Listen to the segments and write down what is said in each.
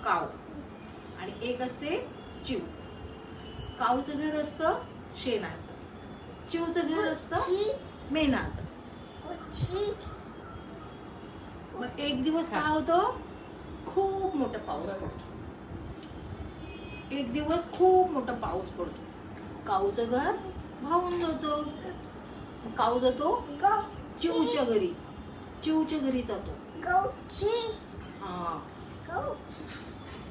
काव आणि एक असते चिव. काऊचं घर असतं शेणाचं, चिवचं घर असतं मेणाचं. मग एक दिवस काय होतं, खूप मोठा पाऊस पडतो. एक दिवस खूप मोठा पाऊस पडतो. काऊचं घर वाहून जातो. काऊ जातो चिवच्या घरी, चिवच्या घरी जातो. हा,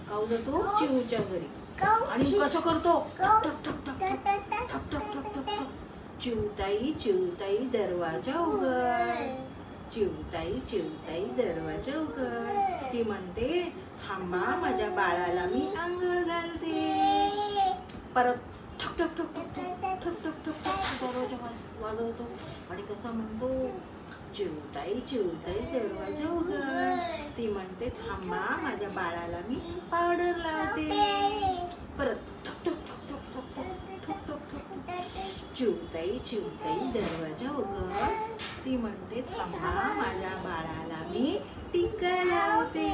काऊ जातो चिवच्या घरी आणि कसं करतो, ठक ठक ठक ठक ठक ठक ठक ठक ठक. चिवताई चिवताई दरवाजा उघड, चिवताई चिवताई दरवाजा उघड. ती म्हणते थांबा माझ्या बाळाला मी आंघोळ घालते. परत ठक ठक ठक ठक ठक ठक ठक ठक ठक दरवाजा वाजवतो आणि कसा म्हणतो चिवताई चिवताई दरवाजा उघड. ती म्हणते थांबा माझ्या बाळाला मी पावडर लावते. परत ठक ठक ठक ठक ठक ठक ठक ठक ठक. चिवताई चिवताई दरवाजा उघड. ती म्हणते थांबा माझ्या बाळाला मी टिक्का लावते.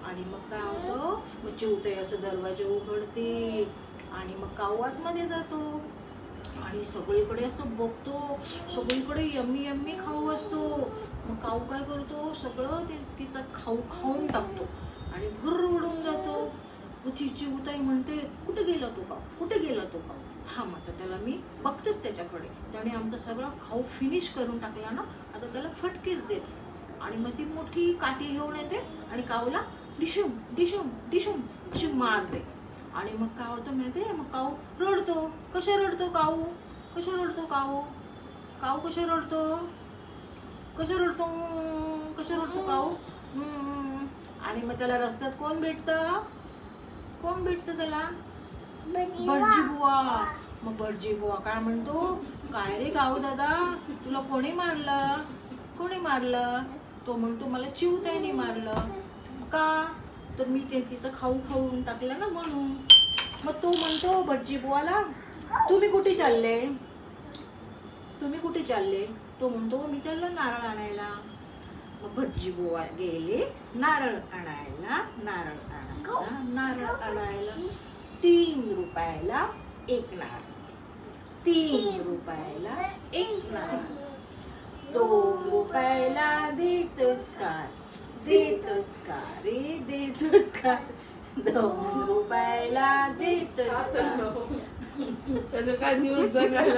आणि मग काय होतं, मग चिवताई असं दरवाजा उघडते आणि मग काऊ आतमध्ये जातो आणि सगळीकडे असं बघतो, सगळीकडे यम्मी यम्मी खाऊ असतो. मग काऊ काय करतो, सगळं तिचा खाऊ खाऊन टाकतो आणि भुर्र उडून जातो. मग ती चिवताई म्हणते कुठे गेला तो काऊ, कुठे गेला तो काऊ. थांब आता त्याला मी बघतेच त्याच्याकडे, त्याने आमचा सगळा खाऊ फिनिश करून टाकला ना, आता त्याला फटकेच देते. आणि मग ती मोठी काठी घेऊन येते आणि काऊला डिशुम डिशुम डिशुम डिशुम मारते. आणि मग काय होतं माहितीये, मग काऊ रडतो. कशा रडतो काऊ, कशा रडतो काऊ, काऊ कशा रडतो, कशा रडतो, कशा रडतो काऊ. आणि मग त्याला रस्त्यात कोण भेटतं, कोण भेटतं त्याला, भटजी बुवा. मग भटजी बुवा काय म्हणतो, काय रे काऊ दादा तुला कोणी मारलं, कोणी मारलं. तो म्हणतो मला चिवताईने मारलं. का, तर मी ते तिचं खाऊ खाऊन टाकलं ना म्हणून. मग तो म्हणतो भटजी बुवाला तुम्ही कुठे चालले, तुम्ही कुठे चालले. तो म्हणतो मी चाललो नारळ आणायला. मग भटजी बुवा गेले नारळ आणायला, नारळ आणायला, नारळ आणायला. 3 रुपयाला एक नारळ, 3 रुपयाला एक नारळ. 2 रुपयाला देतोस का, देतोस का रे, देतोस का. 2 रुपयाला देतोस का. त्याचं काय दिवस